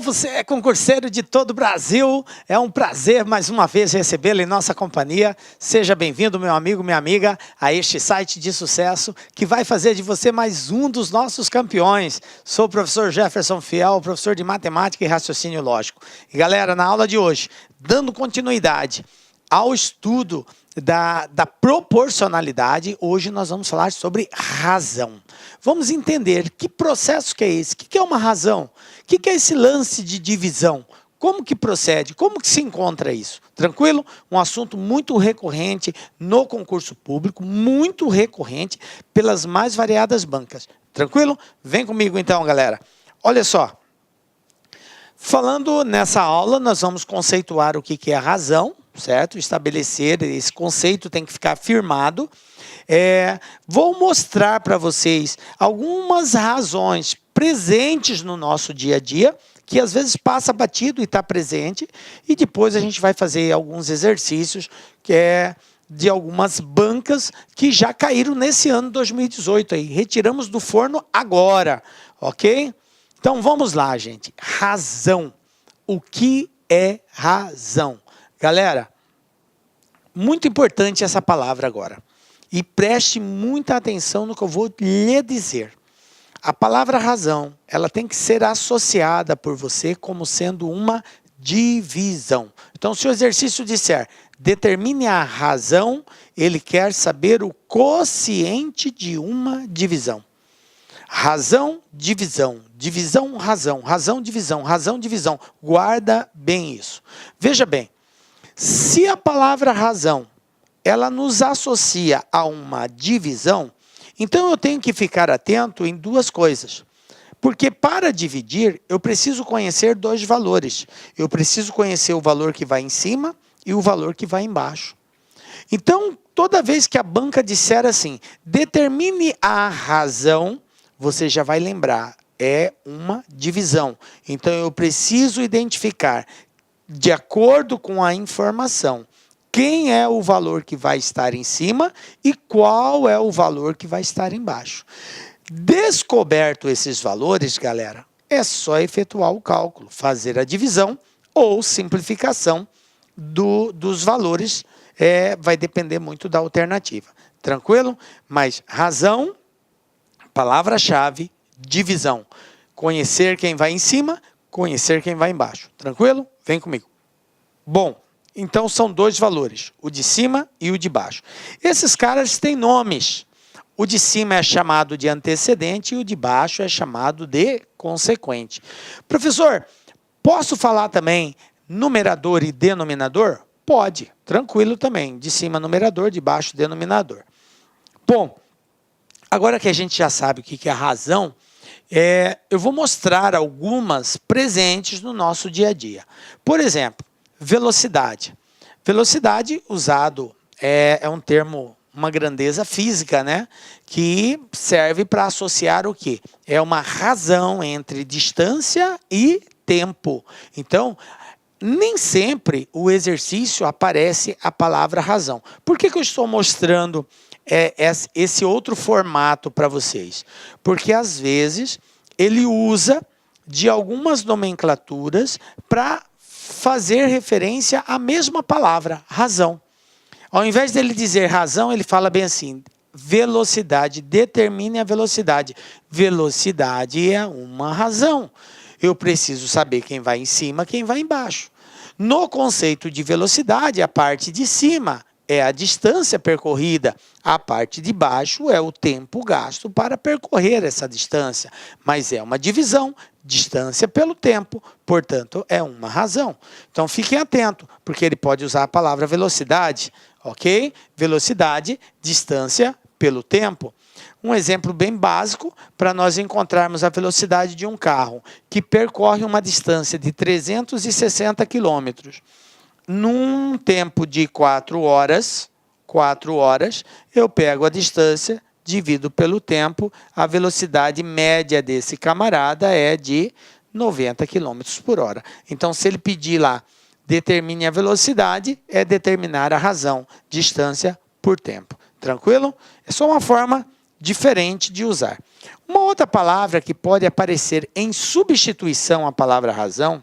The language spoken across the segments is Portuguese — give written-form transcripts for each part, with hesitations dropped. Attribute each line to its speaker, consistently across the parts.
Speaker 1: Você é concurseiro de todo o Brasil, é um prazer mais uma vez recebê-lo em nossa companhia. Seja bem-vindo, meu amigo, minha amiga, a este site de sucesso que vai fazer de você mais um dos nossos campeões. Sou o professor Jefferson Fiel, professor de Matemática e Raciocínio Lógico. E galera, na aula de hoje, dando continuidade ao estudo da proporcionalidade, hoje nós vamos falar sobre razão. Vamos entender que processo que é esse, o que é uma razão, o que é esse lance de divisão, como que procede, como que se encontra isso, tranquilo? Um assunto muito recorrente no concurso público, muito recorrente pelas mais variadas bancas, tranquilo? Vem comigo então, galera. Olha só, falando nessa aula, nós vamos conceituar o que é a razão, certo? Estabelecer, esse conceito tem que ficar firmado. Vou mostrar para vocês algumas razões presentes no nosso dia a dia, que às vezes passa batido e está presente, e depois a gente vai fazer alguns exercícios de algumas bancas que já caíram nesse ano 2018 aí. Retiramos do forno agora, ok? Então vamos lá, gente. Razão. O que é razão? Galera, muito importante essa palavra agora. E preste muita atenção no que eu vou lhe dizer. A palavra razão, ela tem que ser associada por você como sendo uma divisão. Então, se o exercício disser, determine a razão, ele quer saber o quociente de uma divisão. Razão, divisão, divisão, razão, razão, divisão, razão, divisão. Guarda bem isso. Veja bem, se a palavra razão, ela nos associa a uma divisão, então eu tenho que ficar atento em duas coisas. Porque para dividir, eu preciso conhecer dois valores. Eu preciso conhecer o valor que vai em cima e o valor que vai embaixo. Então, toda vez que a banca disser assim, determine a razão, você já vai lembrar, é uma divisão. Então, eu preciso identificar, de acordo com a informação, quem é o valor que vai estar em cima e qual é o valor que vai estar embaixo. Descoberto esses valores, galera, é só efetuar o cálculo, fazer a divisão ou simplificação dos valores, vai depender muito da alternativa. Tranquilo? Mas razão, palavra-chave, divisão. Conhecer quem vai em cima, conhecer quem vai embaixo. Tranquilo? Vem comigo. Bom, então são dois valores, o de cima e o de baixo. Esses caras têm nomes. O de cima é chamado de antecedente e o de baixo é chamado de consequente. Professor, posso falar também numerador e denominador? Pode, tranquilo também. De cima numerador, de baixo denominador. Bom, agora que a gente já sabe o que é a razão, eu vou mostrar algumas presentes no nosso dia a dia. Por exemplo, velocidade. Velocidade, usado, é um termo, uma grandeza física, né? Que serve para associar o quê? É uma razão entre distância e tempo. Então, nem sempre o exercício aparece a palavra razão. Por que eu estou mostrando esse outro formato para vocês? Porque, às vezes, ele usa de algumas nomenclaturas para fazer referência à mesma palavra, razão. Ao invés dele dizer razão, ele fala bem assim, velocidade, determine a velocidade. Velocidade é uma razão. Eu preciso saber quem vai em cima, quem vai embaixo. No conceito de velocidade, a parte de cima é a distância percorrida, a parte de baixo é o tempo gasto para percorrer essa distância, mas é uma divisão, distância pelo tempo, portanto, é uma razão. Então, fiquem atentos, porque ele pode usar a palavra velocidade, ok? Velocidade, distância pelo tempo. Um exemplo bem básico para nós encontrarmos a velocidade de um carro que percorre uma distância de 360 quilômetros. Num tempo de 4 horas, eu pego a distância, divido pelo tempo, a velocidade média desse camarada é de 90 km por hora. Então, se ele pedir lá, determine a velocidade, é determinar a razão, distância por tempo. Tranquilo? É só uma forma diferente de usar. Uma outra palavra que pode aparecer em substituição à palavra razão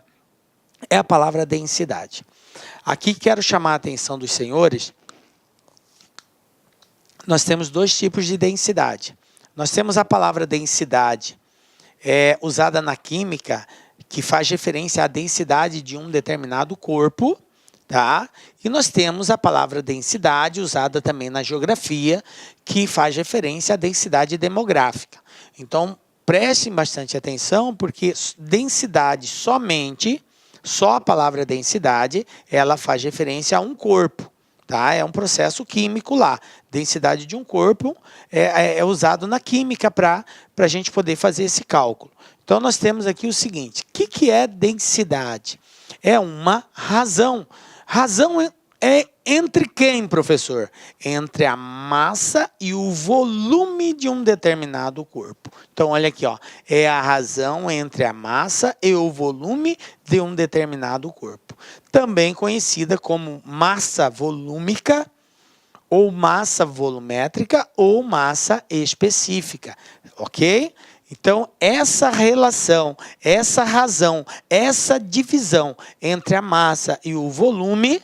Speaker 1: é a palavra densidade. Aqui quero chamar a atenção dos senhores. Nós temos dois tipos de densidade. Nós temos a palavra densidade, usada na química, que faz referência à densidade de um determinado corpo, tá? E nós temos a palavra densidade, usada também na geografia, que faz referência à densidade demográfica. Então, prestem bastante atenção, porque densidade somente, só a palavra densidade, ela faz referência a um corpo. Tá? É um processo químico lá. Densidade de um corpo é usado na química para a gente poder fazer esse cálculo. Então, nós temos aqui o seguinte: o que é densidade? É uma razão. Razão é entre quem, professor? Entre a massa e o volume de um determinado corpo. Então, olha aqui, ó, é a razão entre a massa e o volume de um determinado corpo. Também conhecida como massa volúmica, ou massa volumétrica, ou massa específica, ok? Então, essa relação, essa razão, essa divisão entre a massa e o volume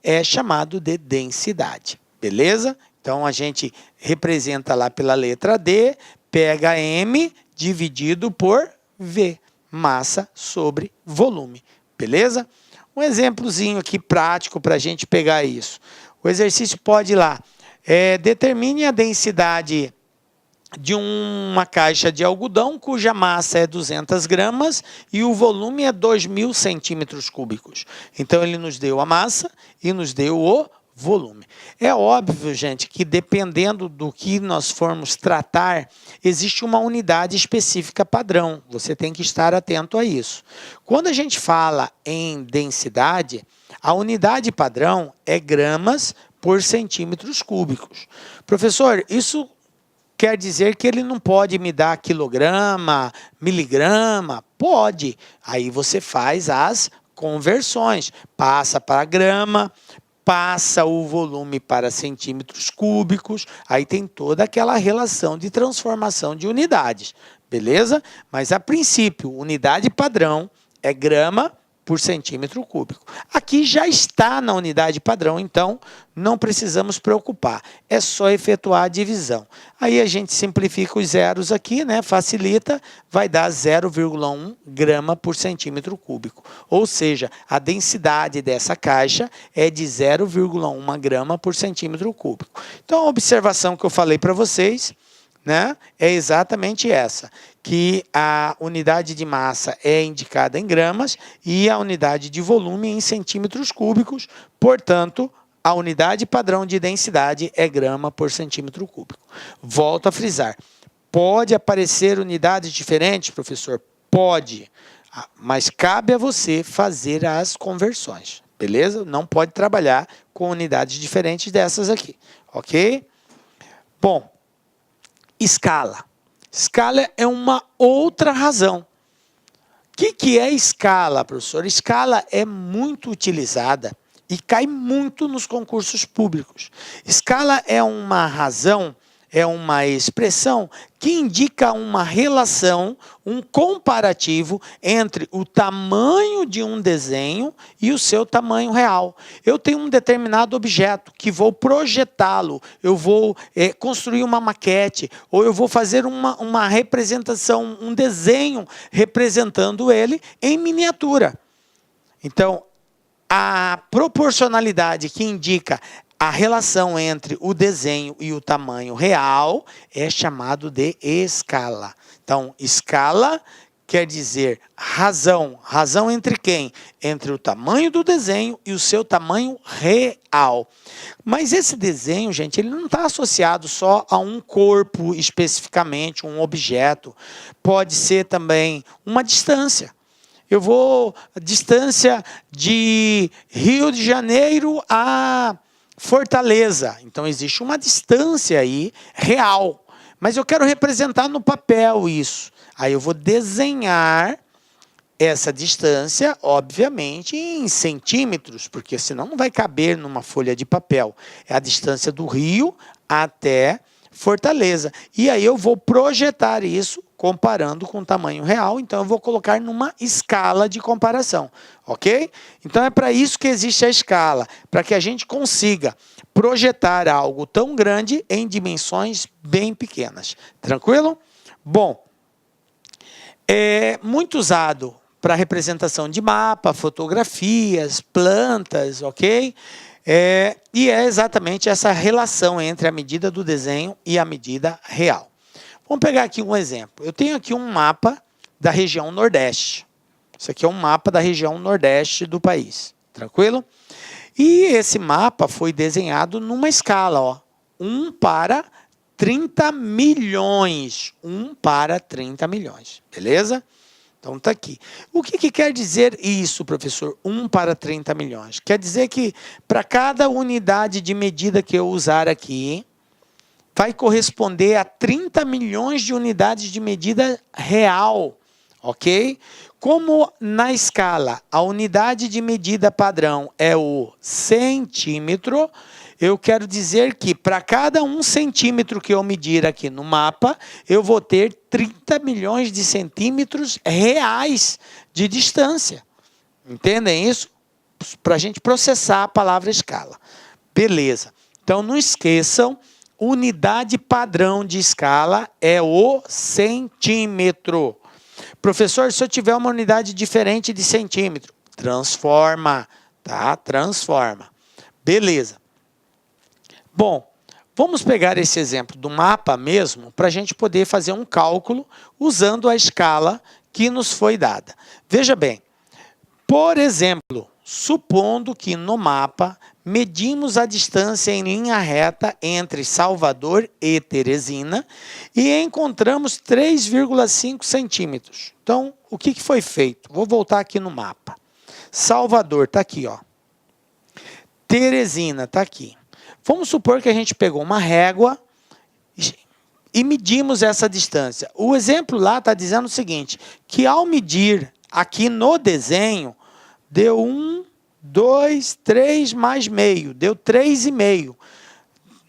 Speaker 1: é chamado de densidade, beleza? Então, a gente representa lá pela letra D, pega M dividido por V, massa sobre volume, beleza? Um exemplozinho aqui prático para a gente pegar isso. O exercício pode ir lá. Determine a densidade de uma caixa de algodão cuja massa é 200 gramas e o volume é 2.000 centímetros cúbicos. Então, ele nos deu a massa e nos deu o volume. É óbvio, gente, que dependendo do que nós formos tratar, existe uma unidade específica padrão. Você tem que estar atento a isso. Quando a gente fala em densidade, a unidade padrão é gramas por centímetros cúbicos. Professor, isso quer dizer que ele não pode me dar quilograma, miligrama? Pode. Aí você faz as conversões. Passa para grama, passa o volume para centímetros cúbicos, aí tem toda aquela relação de transformação de unidades, beleza? Mas, a princípio, unidade padrão é grama por centímetro cúbico. Aqui já está na unidade padrão, então não precisamos preocupar. É só efetuar a divisão. Aí a gente simplifica os zeros aqui, né? Facilita, vai dar 0,1 grama por centímetro cúbico. Ou seja, a densidade dessa caixa é de 0,1 grama por centímetro cúbico. Então, a observação que eu falei para vocês, né, é exatamente essa, que a unidade de massa é indicada em gramas e a unidade de volume em centímetros cúbicos, portanto, a unidade padrão de densidade é grama por centímetro cúbico. Volto a frisar, pode aparecer unidades diferentes, professor? Pode, mas cabe a você fazer as conversões, beleza? Não pode trabalhar com unidades diferentes dessas aqui, ok? Bom, escala. Escala é uma outra razão. O que é escala, professor? Escala é muito utilizada e cai muito nos concursos públicos. Escala é uma razão, é uma expressão que indica uma relação, um comparativo entre o tamanho de um desenho e o seu tamanho real. Eu tenho um determinado objeto que vou projetá-lo, eu vou construir uma maquete, ou eu vou fazer uma representação, um desenho representando ele em miniatura. Então, a proporcionalidade que indica a relação entre o desenho e o tamanho real é chamado de escala. Então, escala quer dizer razão. Razão entre quem? Entre o tamanho do desenho e o seu tamanho real. Mas esse desenho, gente, ele não está associado só a um corpo especificamente, um objeto. Pode ser também uma distância. Eu vou distância de Rio de Janeiro a Fortaleza. Então, existe uma distância aí real. Mas eu quero representar no papel isso. Aí eu vou desenhar essa distância, obviamente, em centímetros, porque senão não vai caber numa folha de papel. É a distância do Rio até Fortaleza. E aí eu vou projetar isso comparando com o tamanho real, então eu vou colocar numa escala de comparação, ok? Então é para isso que existe a escala, para que a gente consiga projetar algo tão grande em dimensões bem pequenas. Tranquilo? Bom, é muito usado para representação de mapa, fotografias, plantas, ok? E é exatamente essa relação entre a medida do desenho e a medida real. Vamos pegar aqui um exemplo. Eu tenho aqui um mapa da região Nordeste. Isso aqui é um mapa da região Nordeste do país. Tranquilo? E esse mapa foi desenhado numa escala, ó, 1 para 30 milhões. 1 para 30 milhões. Beleza? Então está aqui. O que quer dizer isso, professor? 1 para 30 milhões. Quer dizer que para cada unidade de medida que eu usar aqui, vai corresponder a 30 milhões de unidades de medida real, ok? Como na escala a unidade de medida padrão é o centímetro, eu quero dizer que para cada 1 centímetro que eu medir aqui no mapa, eu vou ter 30 milhões de centímetros reais de distância. Entendem isso? Para a gente processar a palavra escala. Beleza. Então não esqueçam, unidade padrão de escala é o centímetro. Professor, se eu tiver uma unidade diferente de centímetro, transforma, tá? Transforma. Beleza. Bom, vamos pegar esse exemplo do mapa mesmo para a gente poder fazer um cálculo usando a escala que nos foi dada. Veja bem, por exemplo, supondo que no mapa medimos a distância em linha reta entre Salvador e Teresina e encontramos 3,5 centímetros. Então, o que foi feito? Vou voltar aqui no mapa. Salvador está aqui, ó. Teresina está aqui. Vamos supor que a gente pegou uma régua e medimos essa distância. O exemplo lá está dizendo o seguinte, que ao medir aqui no desenho, deu 1, 2, 3 mais meio, deu 3,5.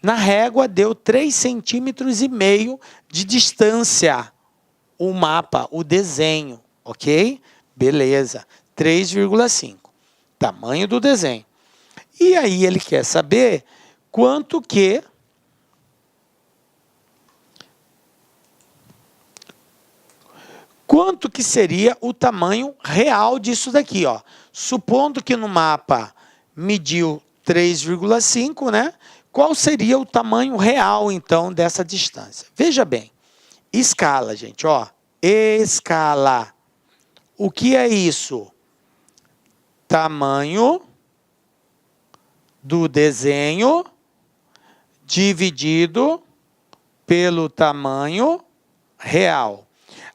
Speaker 1: Na régua deu 3,5 centímetros de distância. O mapa, o desenho, ok? Beleza, 3,5. Tamanho do desenho. E aí ele quer saber quanto que seria o tamanho real disso daqui, ó. Supondo que no mapa mediu 3,5, né? Qual seria o tamanho real, então, dessa distância? Veja bem, escala, gente, ó. Escala. O que é isso? Tamanho do desenho dividido pelo tamanho real.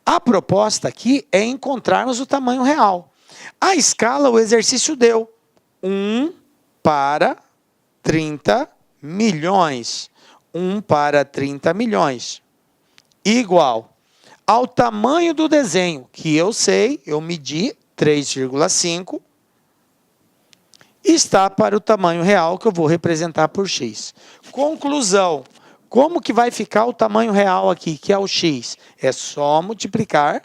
Speaker 1: A proposta aqui é encontrarmos o tamanho real. A escala, o exercício deu 1 para 30 milhões. 1 para 30 milhões. Igual ao tamanho do desenho, que eu sei, eu medi 3,5, está para o tamanho real que eu vou representar por x. Conclusão. Como que vai ficar o tamanho real aqui, que é o x? É só multiplicar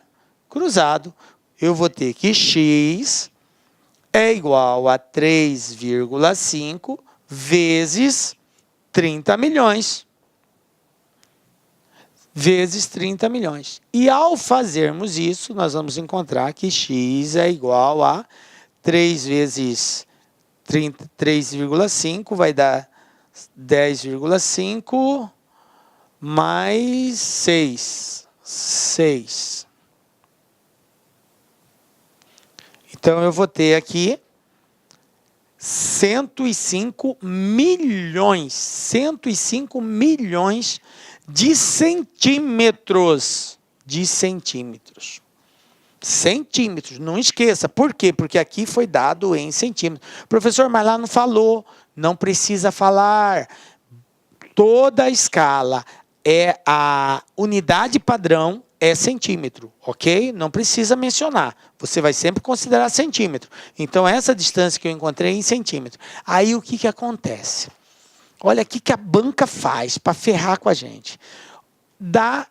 Speaker 1: cruzado. Eu vou ter que x é igual a 3,5 vezes 30 milhões. Vezes 30 milhões. E ao fazermos isso, nós vamos encontrar que x é igual a 3 vezes 3,5 vai dar 10,5 mais 6. 6. Então, eu vou ter aqui 105 milhões. 105 milhões de centímetros. De centímetros. Centímetros, não esqueça. Por quê? Porque aqui foi dado em centímetros. Professor, mas lá não falou. Não precisa falar. Toda a escala é a unidade padrão é centímetro, ok? Não precisa mencionar. Você vai sempre considerar centímetro. Então, essa distância que eu encontrei é em centímetro. Aí, o que acontece? Olha o que a banca faz para ferrar com a gente. Dá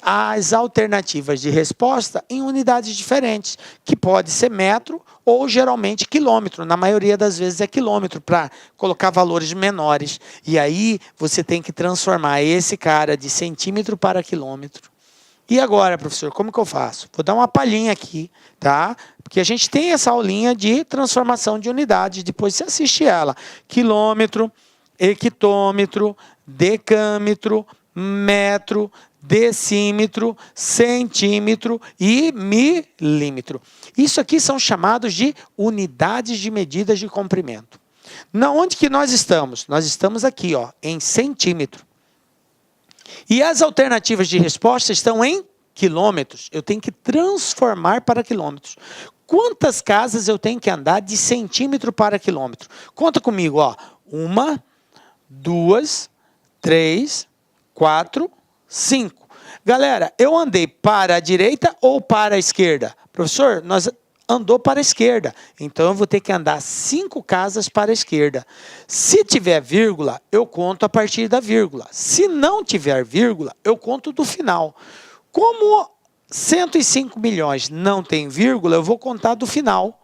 Speaker 1: as alternativas de resposta em unidades diferentes, que pode ser metro ou geralmente quilômetro. Na maioria das vezes é quilômetro, para colocar valores menores. E aí você tem que transformar esse cara de centímetro para quilômetro. E agora, professor, como que eu faço? Vou dar uma palhinha aqui, tá? Porque a gente tem essa aulinha de transformação de unidades, depois você assiste ela. Quilômetro, hectômetro, decâmetro, metro, decímetro, centímetro e milímetro. Isso aqui são chamados de unidades de medidas de comprimento. Onde que nós estamos? Nós estamos aqui, ó, em centímetro. E as alternativas de resposta estão em quilômetros. Eu tenho que transformar para quilômetros. Quantas casas eu tenho que andar de centímetro para quilômetro? Conta comigo, ó. 1, 2, 3, 4, 5. Galera, eu andei para a direita ou para a esquerda? Professor, nós andou para a esquerda. Então, eu vou ter que andar 5 casas para a esquerda. Se tiver vírgula, eu conto a partir da vírgula. Se não tiver vírgula, eu conto do final. Como 105 milhões não tem vírgula, eu vou contar do final.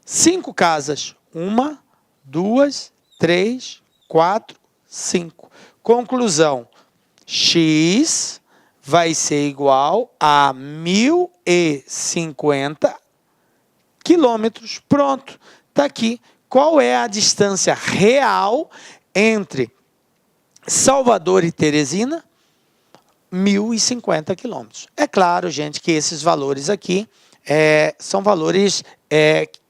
Speaker 1: 5 casas. 1, 2, 3, 4, 5. Conclusão. X vai ser igual a 1.050 quilômetros. Pronto, está aqui. Qual é a distância real entre Salvador e Teresina? 1.050 quilômetros. É claro, gente, que esses valores aqui são valores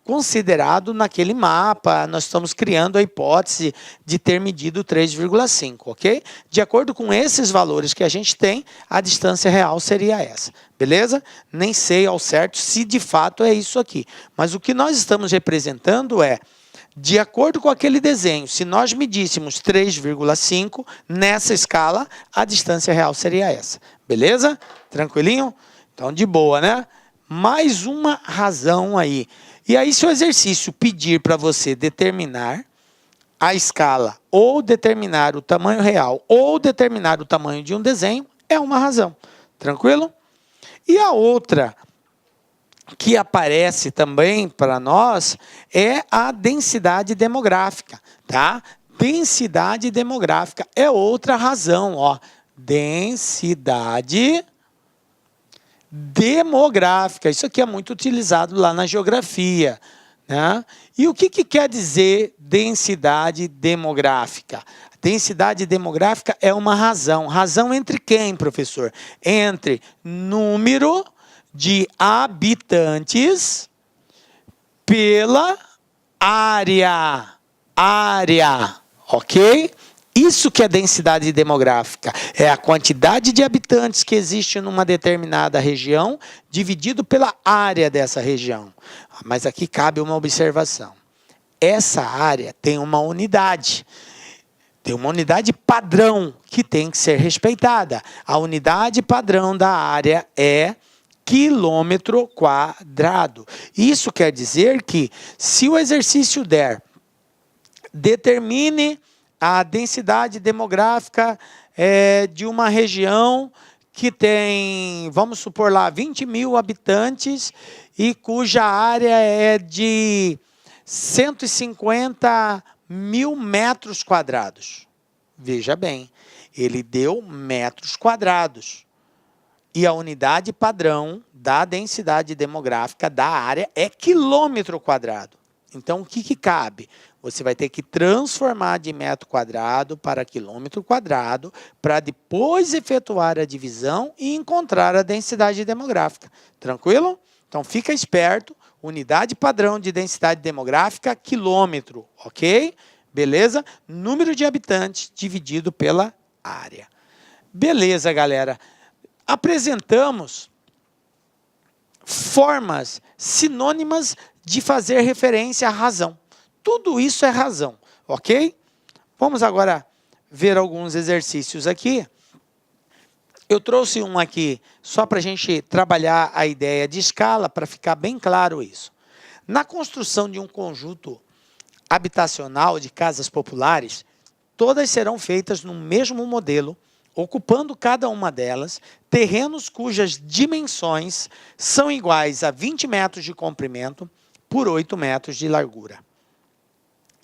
Speaker 1: considerados naquele mapa. Nós estamos criando a hipótese de ter medido 3,5, ok? De acordo com esses valores que a gente tem, a distância real seria essa, beleza? Nem sei ao certo se de fato é isso aqui, mas o que nós estamos representando é, de acordo com aquele desenho, se nós medíssemos 3,5 nessa escala, a distância real seria essa, beleza? Tranquilinho? Então, de boa, né? Mais uma razão aí. E aí, se o exercício pedir para você determinar a escala, ou determinar o tamanho real, ou determinar o tamanho de um desenho, é uma razão. Tranquilo? E a outra que aparece também para nós é a densidade demográfica, tá? Densidade demográfica é outra razão, ó. Densidade demográfica. Isso aqui é muito utilizado lá na geografia, né? E o que quer dizer densidade demográfica? Densidade demográfica é uma razão. Razão entre quem, professor? Entre número de habitantes pela área. Área, ok? Isso que é densidade demográfica. É a quantidade de habitantes que existe numa determinada região, dividido pela área dessa região. Mas aqui cabe uma observação. Essa área tem uma unidade. Tem uma unidade padrão que tem que ser respeitada. A unidade padrão da área é quilômetro quadrado. Isso quer dizer que, se o exercício der, determine a densidade demográfica de uma região que tem, vamos supor lá, 20 mil habitantes e cuja área é de 150 mil metros quadrados. Veja bem, ele deu metros quadrados. E a unidade padrão da densidade demográfica da área é quilômetro quadrado. Então, o que cabe? Você vai ter que transformar de metro quadrado para quilômetro quadrado para depois efetuar a divisão e encontrar a densidade demográfica. Tranquilo? Então, fica esperto. Unidade padrão de densidade demográfica, quilômetro, ok? Beleza? Número de habitantes dividido pela área. Beleza, galera. Apresentamos formas sinônimas de fazer referência à razão. Tudo isso é razão, ok? Vamos agora ver alguns exercícios aqui. Eu trouxe um aqui só para a gente trabalhar a ideia de escala, para ficar bem claro isso. Na construção de um conjunto habitacional de casas populares, todas serão feitas no mesmo modelo, ocupando cada uma delas terrenos cujas dimensões são iguais a 20 metros de comprimento por 8 metros de largura.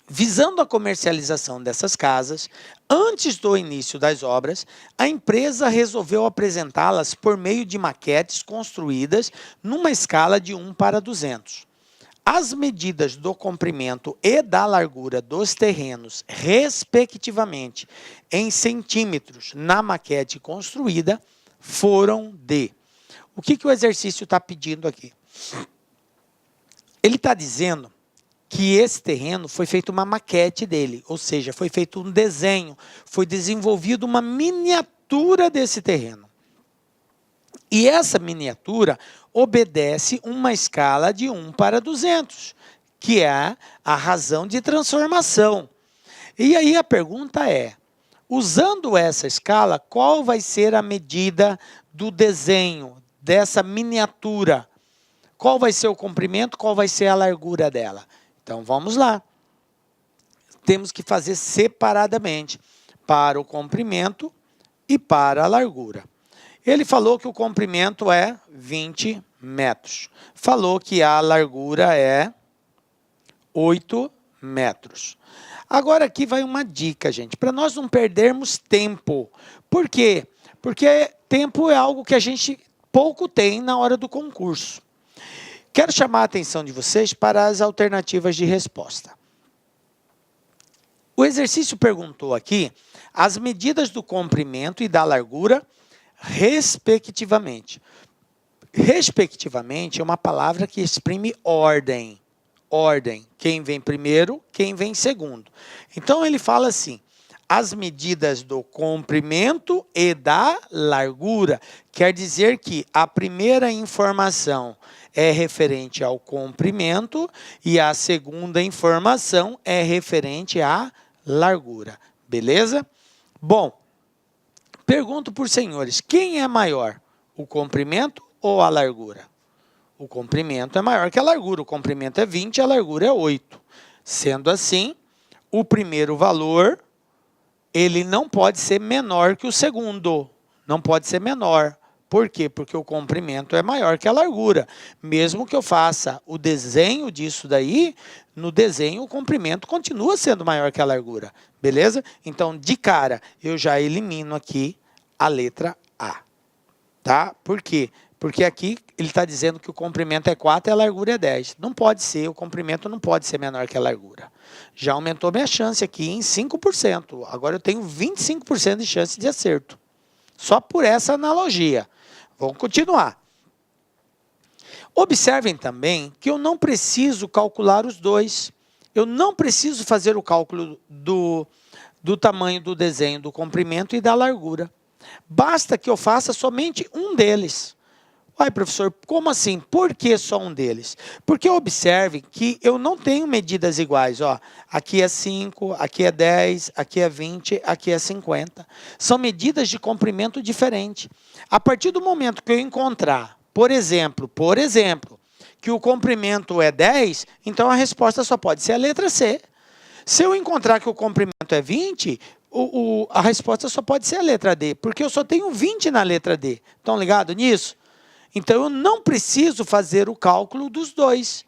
Speaker 1: Visando a comercialização dessas casas, antes do início das obras, a empresa resolveu apresentá-las por meio de maquetes construídas numa escala de 1:200. As medidas do comprimento e da largura dos terrenos, respectivamente, em centímetros na maquete construída, foram de... O que o exercício está pedindo aqui? Ele está dizendo que esse terreno foi feita uma maquete dele, ou seja, foi feito um desenho, foi desenvolvido uma miniatura desse terreno. E essa miniatura obedece uma escala de 1:200, que é a razão de transformação. E aí a pergunta é, usando essa escala, qual vai ser a medida do desenho dessa miniatura? Qual vai ser o comprimento, qual vai ser a largura dela? Então, vamos lá. Temos que fazer separadamente, para o comprimento e para a largura. Ele falou que o comprimento é 20 metros. Falou que a largura é 8 metros. Agora, aqui vai uma dica, gente, para nós não perdermos tempo. Por quê? Porque tempo é algo que a gente pouco tem na hora do concurso. Quero chamar a atenção de vocês para as alternativas de resposta. O exercício perguntou aqui as medidas do comprimento e da largura, respectivamente. Respectivamente é uma palavra que exprime ordem. Ordem. Quem vem primeiro, quem vem segundo. Então, ele fala assim, as medidas do comprimento e da largura. Quer dizer que a primeira informação é referente ao comprimento e a segunda informação é referente à largura. Beleza? Bom, pergunto por senhores, quem é maior, o comprimento ou a largura? O comprimento é maior que a largura, o comprimento é 20, a largura é 8. Sendo assim, o primeiro valor, ele não pode ser menor que o segundo, não pode ser menor. Por quê? Porque o comprimento é maior que a largura. Mesmo que eu faça o desenho disso daí, no desenho o comprimento continua sendo maior que a largura. Beleza? Então, de cara, eu já elimino aqui a letra A. Tá? Por quê? Porque aqui ele está dizendo que o comprimento é 4 e a largura é 10. Não pode ser, o comprimento não pode ser menor que a largura. Já aumentou minha chance aqui em 5%. Agora eu tenho 25% de chance de acerto. Só por essa analogia. Vamos continuar. Observem também que eu não preciso calcular os dois. Eu não preciso fazer o cálculo do tamanho do desenho, do comprimento e da largura. Basta que eu faça somente um deles. Uai, professor, como assim? Por que só um deles? Porque observe que eu não tenho medidas iguais. Ó, aqui é 5, aqui é 10, aqui é 20, aqui é 50. São medidas de comprimento diferentes. A partir do momento que eu encontrar, por exemplo, que o comprimento é 10, então a resposta só pode ser a letra C. Se eu encontrar que o comprimento é 20, a resposta só pode ser a letra D, porque eu só tenho 20 na letra D. Estão ligados nisso? Então, eu não preciso fazer o cálculo dos dois.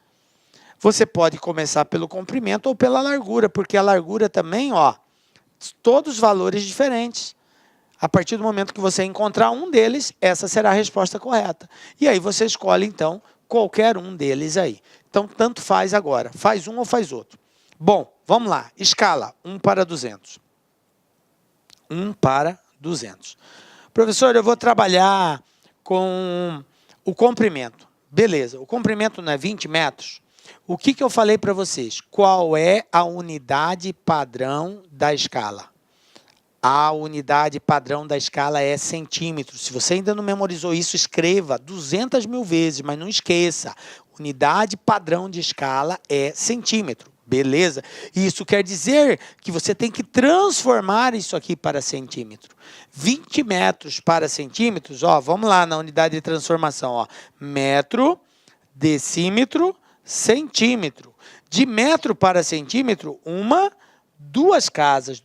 Speaker 1: Você pode começar pelo comprimento ou pela largura, porque a largura também, ó, todos os valores diferentes. A partir do momento que você encontrar um deles, essa será a resposta correta. E aí você escolhe, então, qualquer um deles aí. Então, tanto faz agora. Faz um ou faz outro. Bom, vamos lá. Escala 1:200. 1:200. Professor, eu vou trabalhar com o comprimento. Beleza, o comprimento não é 20 metros? O que eu falei para vocês? Qual é a unidade padrão da escala? A unidade padrão da escala é centímetros. Se você ainda não memorizou isso, escreva 200 mil vezes, mas não esqueça. Unidade padrão de escala é centímetro. Beleza? Isso quer dizer que você tem que transformar isso aqui para centímetro. 20 metros para centímetros, ó, vamos lá na unidade de transformação, ó, metro, decímetro, centímetro. De metro para centímetro, 1 duas casas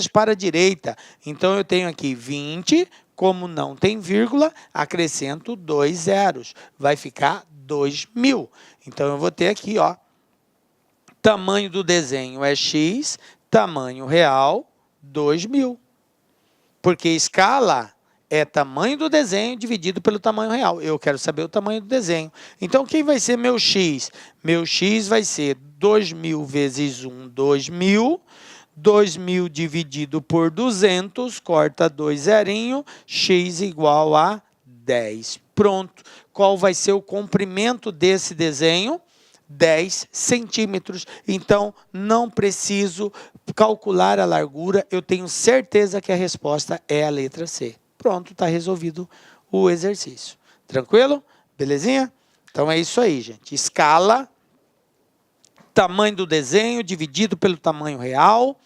Speaker 1: para a direita. Então, eu tenho aqui 20, como não tem vírgula, acrescento 2 zeros. Vai ficar 2.000. Então, eu vou ter aqui, ó, tamanho do desenho é X, tamanho real, 2.000. Porque escala é tamanho do desenho dividido pelo tamanho real. Eu quero saber o tamanho do desenho. Então, quem vai ser meu X? Meu X vai ser 2.000 vezes 1, 2.000. 2.000 dividido por 200, corta 2 zerinho, X igual a 10. Pronto. Qual vai ser o comprimento desse desenho? 10 centímetros. Então, não preciso calcular a largura. Eu tenho certeza que a resposta é a letra C. Pronto, está resolvido o exercício. Tranquilo? Belezinha? Então, é isso aí, gente. Escala, tamanho do desenho dividido pelo tamanho real,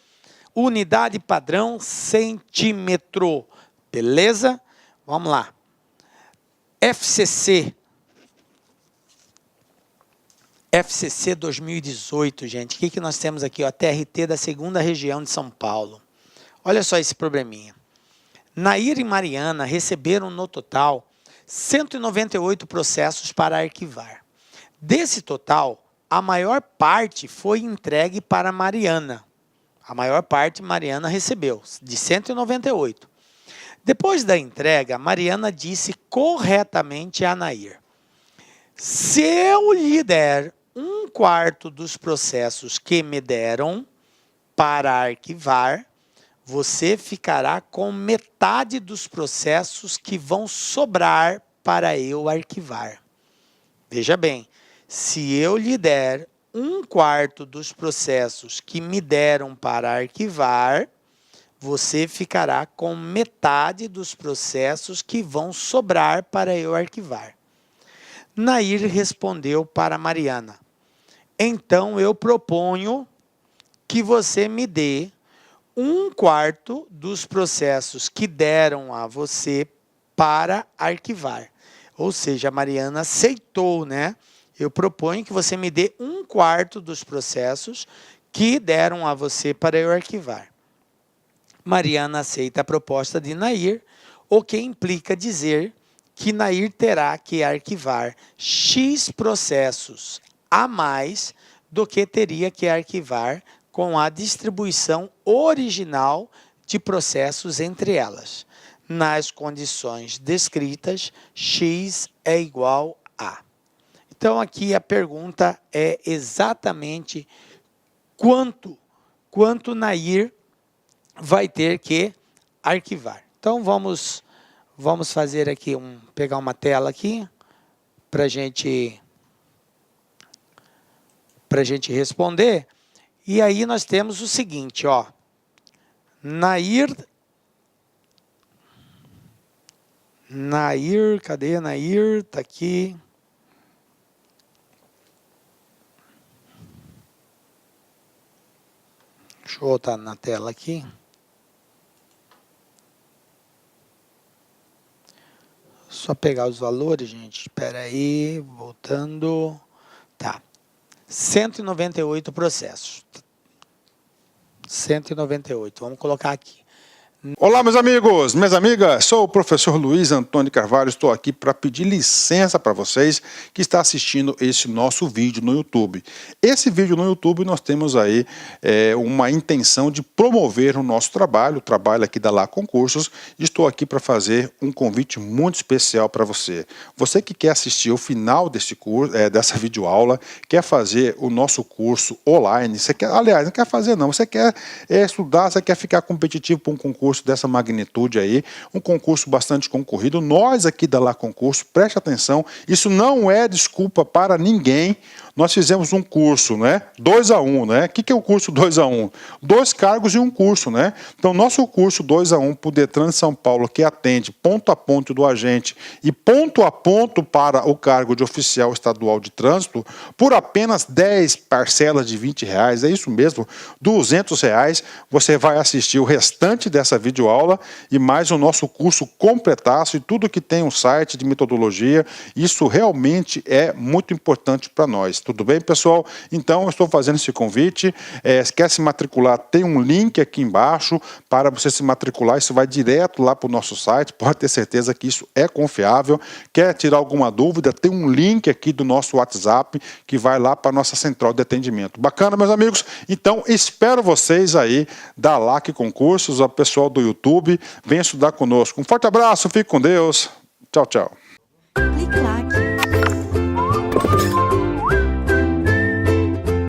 Speaker 1: unidade padrão, centímetro. Beleza? Vamos lá. FCC 2018, gente. O que nós temos aqui? Ó, TRT da 2ª região de São Paulo. Olha só esse probleminha. Nair e Mariana receberam no total 198 processos para arquivar. Desse total, a maior parte foi entregue para Mariana. A maior parte Mariana recebeu, de 198. Depois da entrega, Mariana disse corretamente a Nair: se eu lhe der 1/4 dos processos que me deram para arquivar, você ficará com metade dos processos que vão sobrar para eu arquivar. Veja bem, se eu lhe der 1/4 dos processos que me deram para arquivar, você ficará com metade dos processos que vão sobrar para eu arquivar. Nair respondeu para Mariana: então eu proponho que você me dê 1/4 dos processos que deram a você para arquivar. Ou seja, a Mariana aceitou, né? Eu proponho que você me dê 1/4 dos processos que deram a você para eu arquivar. Mariana aceita a proposta de Nair, o que implica dizer que Nair terá que arquivar X processos a mais do que teria que arquivar com a distribuição original de processos entre elas. Nas condições descritas, X é igual a. Então, aqui a pergunta é exatamente quanto Nair vai ter que arquivar. Então, vamos fazer aqui, pegar uma tela aqui para a gente responder. E aí nós temos o seguinte, ó. Nair, cadê Nair? Está aqui. Deixa eu botar na tela aqui. Só pegar os valores, gente. Espera aí, voltando. Tá. 198 processos. 198. Vamos colocar aqui.
Speaker 2: Olá, meus amigos, minhas amigas, sou o professor Luiz Antônio Carvalho, estou aqui para pedir licença para vocês que estão assistindo esse nosso vídeo no YouTube. Esse vídeo no YouTube nós temos aí uma intenção de promover o nosso trabalho, o trabalho aqui da Lá Concursos. Estou aqui para fazer um convite muito especial para você. Você que quer assistir o final desse curso, dessa videoaula, quer fazer o nosso curso online, você quer, aliás, não quer fazer não, você quer estudar, você quer ficar competitivo para um concurso dessa magnitude aí, um concurso bastante concorrido. Nós aqui da Lá Concurso, preste atenção, isso não é desculpa para ninguém. Nós fizemos um curso, né? 2-a-1, né? O que é o curso 2-a-1? 2 cargos e um curso, né? Então, nosso curso 2-a-1 para o Detran de São Paulo, que atende ponto a ponto do agente e ponto a ponto para o cargo de oficial estadual de trânsito, por apenas 10 parcelas de R$20, é isso mesmo, R$200, você vai assistir o restante dessa videoaula e mais o nosso curso completaço e tudo que tem um site de metodologia. Isso realmente é muito importante para nós. Tudo bem, pessoal? Então, eu estou fazendo esse convite. Se quer se matricular, tem um link aqui embaixo para você se matricular. Isso vai direto lá para o nosso site. Pode ter certeza que isso é confiável. Quer tirar alguma dúvida? Tem um link aqui do nosso WhatsApp que vai lá para a nossa central de atendimento. Bacana, meus amigos? Então, espero vocês aí da LAC Concursos, o pessoal do YouTube. Venha estudar conosco. Um forte abraço, fique com Deus. Tchau, tchau.